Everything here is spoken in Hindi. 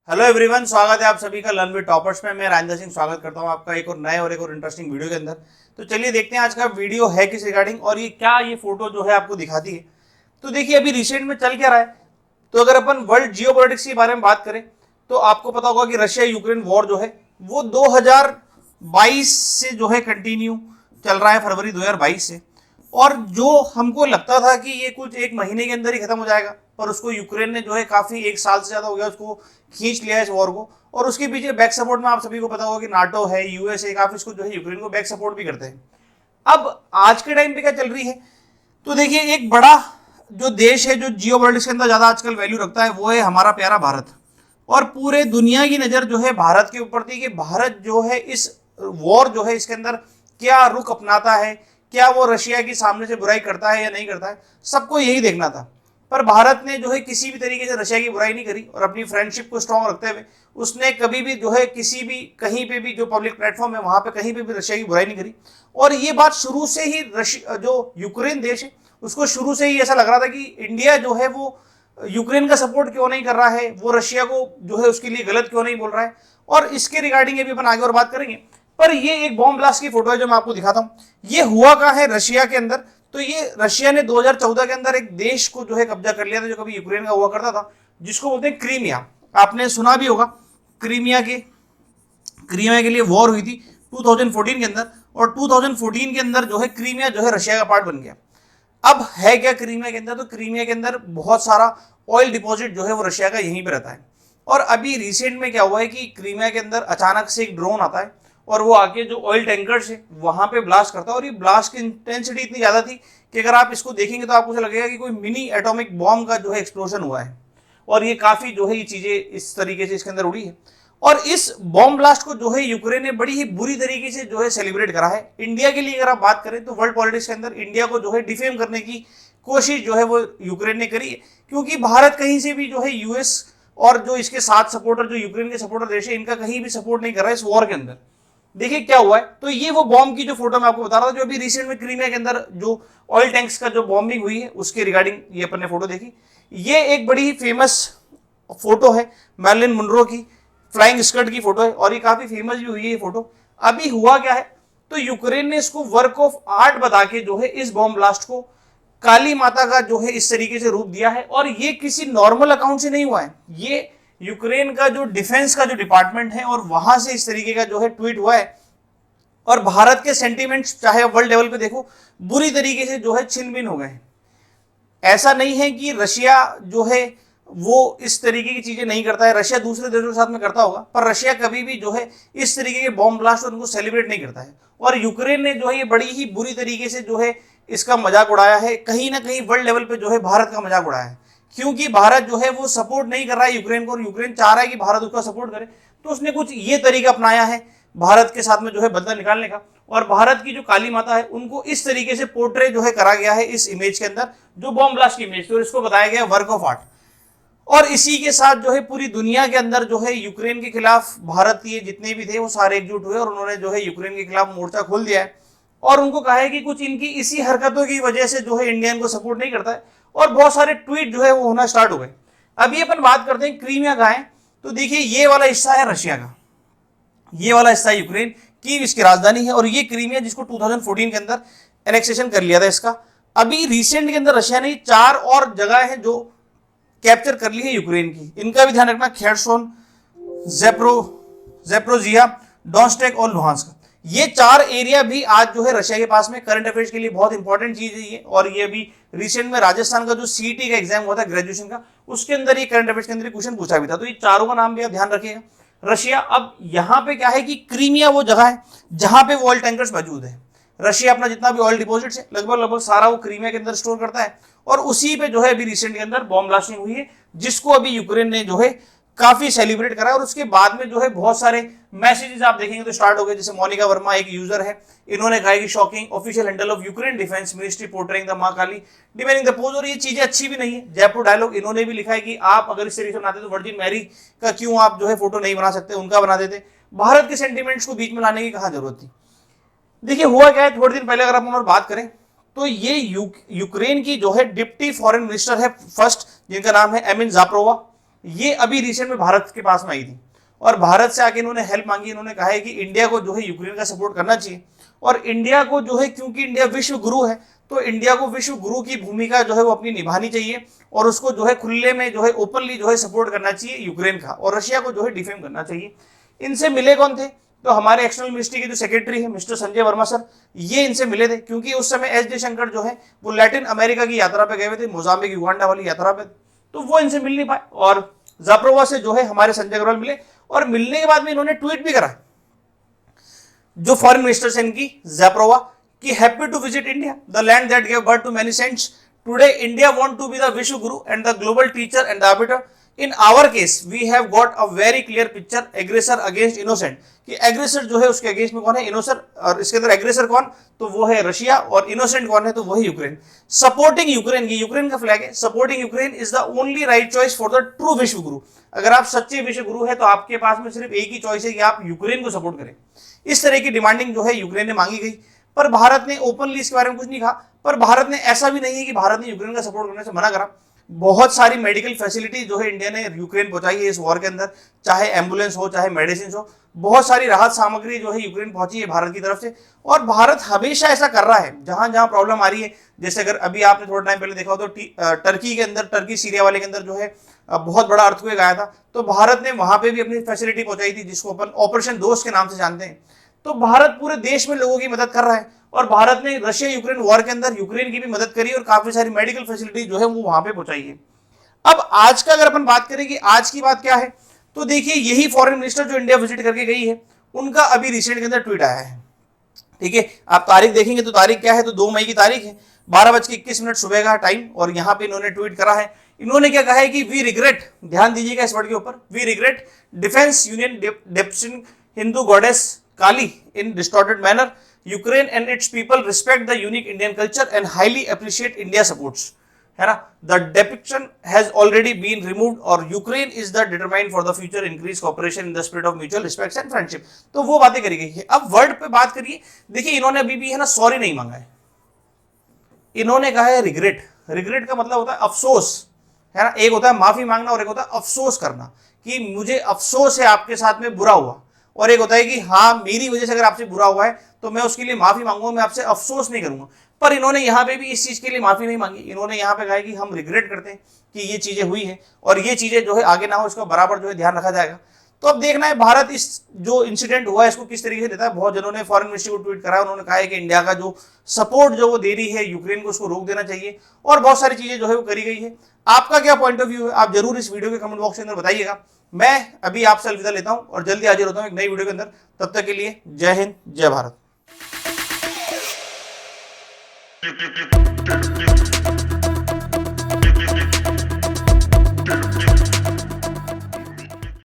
हेलो एवरीवन, स्वागत है आप सभी का लर्न विद टॉपर्स में। मैं राजेंद्र सिंह स्वागत करता हूं आपका एक और नए और इंटरेस्टिंग वीडियो के अंदर। तो चलिए देखते हैं आज का वीडियो है किस रिगार्डिंग और ये फोटो जो है आपको दिखाती है। तो देखिए अभी रिसेंट में चल क्या रहा है। तो अगर अपन वर्ल्ड जियो पॉलिटिक्स के बारे में बात करें तो आपको पता होगा कि रशिया यूक्रेन वॉर जो है वो 2022 से जो है कंटिन्यू चल रहा है, फरवरी 2022 से। और जो हमको लगता था कि ये कुछ एक महीने के अंदर ही खत्म हो जाएगा, पर उसको यूक्रेन ने जो है काफी एक साल से ज्यादा हो गया उसको खींच लिया इस वॉर को। और उसके पीछे बैक सपोर्ट में आप सभी को पता होगा कि नाटो है, यूएस है, काफी इसको जो है यूक्रेन को बैक सपोर्ट भी करते हैं। अब आज के टाइम पे क्या चल रही है, तो देखिए एक बड़ा जो देश है जो जियो पॉलिटिक्स के अंदर ज्यादा आजकल वैल्यू रखता है वो है हमारा प्यारा भारत। और पूरे दुनिया की नजर जो है भारत के ऊपर थी कि भारत जो है इस वॉर जो है इसके अंदर क्या रुख अपनाता है, क्या वो रशिया की सामने से बुराई करता है या नहीं करता है, सबको यही देखना था। पर भारत ने जो है किसी भी तरीके से रशिया की बुराई नहीं करी और अपनी फ्रेंडशिप को स्ट्रांग रखते हुए उसने कभी भी जो है किसी भी कहीं पे भी जो पब्लिक प्लेटफॉर्म है वहां पे कहीं पे भी रशिया की बुराई नहीं करी। और ये बात शुरू से ही जो यूक्रेन देश है उसको शुरू से ही ऐसा लग रहा था कि इंडिया जो है वो यूक्रेन का सपोर्ट क्यों नहीं कर रहा है, वो रशिया को जो है उसके लिए गलत क्यों नहीं बोल रहा है। और इसके रिगार्डिंग अभी अपन आगे और बात करेंगे। पर ये एक बॉम्ब ब्लास्ट की फोटो है जो मैं आपको दिखाता हूं। ये हुआ कहां है, रशिया के अंदर। तो ये रशिया ने 2014 के अंदर एक देश को जो है कब्जा कर लिया था जो कभी यूक्रेन का हुआ करता था, जिसको बोलते हैं क्रीमिया। आपने सुना भी होगा क्रीमिया के लिए वॉर हुई थी 2014 के अंदर। और 2014 के अंदर जो है क्रीमिया जो है रशिया का पार्ट बन गया। अब है क्या क्रीमिया के अंदर, तो क्रीमिया के अंदर बहुत सारा ऑयल डिपॉजिट जो है वो रशिया का यहीं पे रहता है। और अभी रिसेंट में क्या हुआ है कि क्रीमिया के अंदर अचानक से एक ड्रोन आता है और वो आके जो ऑयल टैंकर्स है वहां पे ब्लास्ट करता है। और ये ब्लास्ट की इंटेंसिटी इतनी ज्यादा थी कि अगर आप इसको देखेंगे तो आपको लगेगा कि कोई मिनी एटॉमिक बॉम्ब का जो है एक्सप्लोजन हुआ है। और ये काफी जो है ये चीजें इस तरीके से इसके अंदर उड़ी है। और इस बॉम्ब ब्लास्ट को जो है यूक्रेन ने बड़ी ही बुरी तरीके से जो है सेलिब्रेट करा है। इंडिया के लिए अगर आप बात करें तो वर्ल्ड पॉलिटिक्स के अंदर इंडिया को जो है डिफेम करने की कोशिश जो है वो यूक्रेन ने करी है। क्योंकि भारत कहीं से भी जो है यूएस और जो इसके साथ सपोर्टर जो यूक्रेन के सपोर्टर देश है इनका कहीं भी सपोर्ट नहीं कर रहा है इस वॉर के अंदर। देखिए क्या हुआ है, तो ये वो बॉम्ब की जो फोटो मैं आपको बता रहा था जो अभी रिसेंट में क्रीमिया के अंदर जो ऑयल टैंक्स का जो बॉम्बिंग हुई है उसके रिगार्डिंग ये अपन ने फोटो देखी। ये एक बड़ी ही फेमस फोटो है मैरिलिन मुनरो की फ्लाइंग स्कर्ट की फोटो है और ये काफी फेमस भी हुई है ये फोटो। अभी हुआ क्या है, तो यूक्रेन ने इसको वर्क ऑफ आर्ट बता के जो है इस बॉम्ब ब्लास्ट को काली माता का जो है इस तरीके से रूप दिया है। और ये किसी नॉर्मल अकाउंट से नहीं हुआ है, ये यूक्रेन का जो डिफेंस का जो डिपार्टमेंट है और वहां से इस तरीके का जो है ट्वीट हुआ है। और भारत के सेंटीमेंट्स चाहे वर्ल्ड लेवल पे देखो बुरी तरीके से जो है छिन-भिन हो गए। ऐसा नहीं है कि रशिया जो है वो इस तरीके की चीजें नहीं करता है, रशिया दूसरे देशों के साथ में करता होगा, पर रशिया कभी भी जो है इस तरीके के बॉम्ब ब्लास्ट उनको सेलिब्रेट नहीं करता है। और यूक्रेन ने जो है ये बड़ी ही बुरी तरीके से जो है इसका मजाक उड़ाया है, कहीं ना कहीं वर्ल्ड लेवल पे जो है भारत का मजाक उड़ाया है। क्योंकि भारत जो है वो सपोर्ट नहीं कर रहा है यूक्रेन को और यूक्रेन चाह रहा है कि भारत उसका सपोर्ट करे। तो उसने कुछ ये तरीका अपनाया है भारत के साथ में जो है बदला निकालने का। और भारत की जो काली माता है उनको इस तरीके से पोर्ट्रे जो है करा गया है इस इमेज के अंदर जो बॉम्ब ब्लास्ट की इमेज थी और इसको बताया गया वर्क ऑफ आर्ट। और इसी के साथ जो है पूरी दुनिया के अंदर जो है यूक्रेन के खिलाफ भारतीय जितने भी थे वो सारे एकजुट हुए और उन्होंने जो है यूक्रेन के खिलाफ मोर्चा खोल दिया है। और उनको कहा है कि कुछ इनकी इसी हरकतों की वजह से जो है इंडिया इनको सपोर्ट नहीं करता है। और बहुत सारे ट्वीट जो है वो होना स्टार्ट हो गए। अभी अपन बात करते हैं क्रीमिया का है, तो देखिए ये वाला हिस्सा है रशिया का, ये वाला हिस्सा यूक्रेन की इसकी राजधानी है। और ये क्रीमिया जिसको 2014 के अंदर एनेक्सेशन कर लिया था इसका। अभी रिसेंट के अंदर रशिया ने 4 और जगह है जो कैप्चर कर ली है यूक्रेन की। इनका भी ध्यान रखना, खेरसोन, ज़ेप्रोजिया, डोनेट्स्क और लुहांस्क। ये 4 एरिया भी आज जो है रशिया के पास में करंट अफेयर्स के लिए बहुत इंपॉर्टेंट चीज है ये। और ये अभी रिसेंट में राजस्थान का जो सीईटी का एग्जाम हुआ था ग्रेजुएशन का उसके अंदर ये करंट अफेयर्स के अंदर क्वेश्चन पूछा भी था। तो ये चारों का नाम भी आप ध्यान रखिएगा। रशिया, अब यहाँ पे क्या है कि क्रीमिया वो जगह है जहां पे ऑयल टैंकर्स मौजूद है। रशिया अपना जितना भी ऑयल डिपॉजिट है लगभग सारा वो क्रीमिया के अंदर स्टोर करता है। और उसी पे जो है अभी रिसेंट के अंदर बॉम्ब ब्लास्टिंग हुई है जिसको अभी यूक्रेन ने जो है काफी सेलिब्रेट करा। और उसके बाद में जो है बहुत सारे मैसेजेस आप देखेंगे तो स्टार्ट हो गए। जैसे मोनिका वर्मा एक यूजर है, इन्होंने कहा कि shocking official handle of Ukraine defence ministry portraying the मां काली डिमेनिंग द पोज। और ये चीजें अच्छी भी नहीं है। जयपुर डायलॉग इन्होंने भी लिखा है कि आप अगर इस तरीके से बनाते तो वर्जिन मैरी का क्यों आप जो है फोटो नहीं बना सकते, उनका बना देते। भारत के सेंटिमेंट्स को बीच में लाने की कहां जरूरत थी। देखिए हुआ क्या है, थोड़े दिन पहले अगर अपन और बात करें तो ये यूक्रेन की जो है डिप्टी फॉरेन मिनिस्टर है फर्स्ट, जिनका नाम है एमिन ज़ापरोवा। ये अभी रिसेंट में भारत के पास में आई थी और भारत से आके इन्होंने हेल्प मांगी। इन्होंने कहा है कि इंडिया को जो है यूक्रेन का सपोर्ट करना चाहिए और इंडिया को जो है, क्योंकि इंडिया विश्व गुरु है, तो इंडिया को विश्व गुरु की भूमिका जो है वो अपनी निभानी चाहिए और उसको जो है खुले में जो है ओपनली जो है सपोर्ट करना चाहिए यूक्रेन का, और रशिया को जो है डिफेम करना चाहिए। इनसे मिले कौन थे? तो हमारे एक्सटर्नल मिनिस्ट्री के जो सेक्रेटरी है मिस्टर संजय वर्मा सर, ये इनसे मिले थे, क्योंकि उस समय एस जयशंकर जो है वो लैटिन अमेरिका की यात्रा पे गए हुए थे, मोजाम्बिक युगांडा वाली यात्रा पे, तो वो इनसे मिल नहीं पाए। और जाप्रोवा से जो है हमारे संजय अग्रवाल मिले और मिलने के बाद में इन्होंने ट्वीट भी करा, जो फॉरेन मिनिस्टर से इनकी जाप्रोवा, कि happy to visit India, the land that give birth to many saints. Today India want to be the vishwa guru and the global teacher and the arbiter. In our case we have got a very clear picture, aggressor against innocent, कि एग्रेसर जो है उसके अगेंस्ट में कौन है? इनोसर, और इसके अंदर एग्रेसर कौन? तो वो है रशिया, और इनोसेंट कौन है? तो वो है यूक्रेन। सपोर्टिंग यूक्रेन, की यूक्रेन का फ्लैग है, supporting Ukraine is the only right choice for the true विश्व गुरु। अगर आप सच्चे विश्व गुरु है तो आपके पास में सिर्फ एक ही चॉइस है कि आप यूक्रेन को सपोर्ट करें। इस तरह की डिमांडिंग जो है यूक्रेन ने मांगी गई, पर भारत ने ओपनली इसके बारे में कुछ नहीं कहा। पर भारत ने, ऐसा भी नहीं है कि भारत ने यूक्रेन का सपोर्ट करने से मना करा। बहुत सारी मेडिकल फैसिलिटी जो है इंडिया ने यूक्रेन पहुंचाई है इस वॉर के अंदर, चाहे एम्बुलेंस हो, चाहे मेडिसिन हो, बहुत सारी राहत सामग्री जो है यूक्रेन पहुंची है भारत की तरफ से। और भारत हमेशा ऐसा कर रहा है जहां जहां प्रॉब्लम आ रही है। जैसे अगर अभी आपने थोड़ा टाइम पहले देखा हो तो टर्की के अंदर, टर्की सीरिया वाले के अंदर जो है बहुत बड़ा अर्थक्वेक आया था, तो भारत ने वहां पे भी अपनी फैसिलिटी पहुंचाई थी, जिसको अपन ऑपरेशन दोस्त के नाम से जानते हैं। तो भारत पूरे देश में लोगों की मदद कर रहा है, और भारत ने रशिया यूक्रेन वॉर के अंदर यूक्रेन की भी मदद करी और काफी सारी मेडिकल फैसिलिटी जो है वो वहां पे पहुंचाई है। अब आज का अगर अपन बात करें कि आज की बात क्या है, तो देखिए यही फॉरेन मिनिस्टर जो इंडिया विजिट करके गई है, उनका अभी रिसेंट के अंदर ट्वीट आया है। ठीक है, आप तारीख देखेंगे तो तारीख क्या है? तो 2 मई की तारीख है, 12:21 सुबह का टाइम, और यहाँ पे इन्होंने ट्वीट करा है। इन्होंने क्या कहा है कि वी रिग्रेट, ध्यान दीजिएगा इस वर्ड के ऊपर, we regret defence union depicting Hindu goddess Kali in distorted manner. Ukraine and its people respect the unique Indian culture and highly appreciate India supports, है ना। The depiction has already been removed और Ukraine is the determined for the future increase cooperation in the spirit of mutual respect and friendship. तो वो बातें करी गई है। अब वर्ड पे बात करिए, देखिए इन्होंने अभी भी है ना सॉरी नहीं मांगा है, इन्होंने कहा है रिग्रेट। रिग्रेट का मतलब होता है अफसोस, है ना। एक होता है माफी मांगना और एक होता है अफसोस करना, कि मुझे अफसोस है आपके साथ में बुरा हुआ, और एक होता है कि हाँ मेरी वजह से अगर आपसे बुरा हुआ है तो मैं उसके लिए माफी मांगूंगा, मैं आपसे अफसोस नहीं करूंगा। पर इन्होंने यहाँ पे भी इस चीज के लिए माफी नहीं मांगी, इन्होंने यहाँ पे कहा है कि हम रिग्रेट करते हैं कि ये चीजें हुई हैं और ये चीजें जो है आगे ना हो, इसका बराबर जो है ध्यान रखा जाएगा। तो अब देखना है भारत इस जो इंसिडेंट हुआ है इसको किस तरीके से लेता है। बहुत जनों ने फॉरेन मिनिस्ट्री को ट्वीट करा है, उन्होंने कहा है कि इंडिया का जो सपोर्ट जो वो दे रही है यूक्रेन को, उसको रोक देना चाहिए, और बहुत सारी चीजें जो है वो करी गई है। आपका क्या पॉइंट ऑफ व्यू है, आप जरूर इस वीडियो के कमेंट बॉक्स के अंदर बताइएगा। मैं अभी आपसे अलविदा लेता हूं और जल्दी हाजिर होता हूं एक नई वीडियो के अंदर। तब तक के लिए जय हिंद, जय भारत।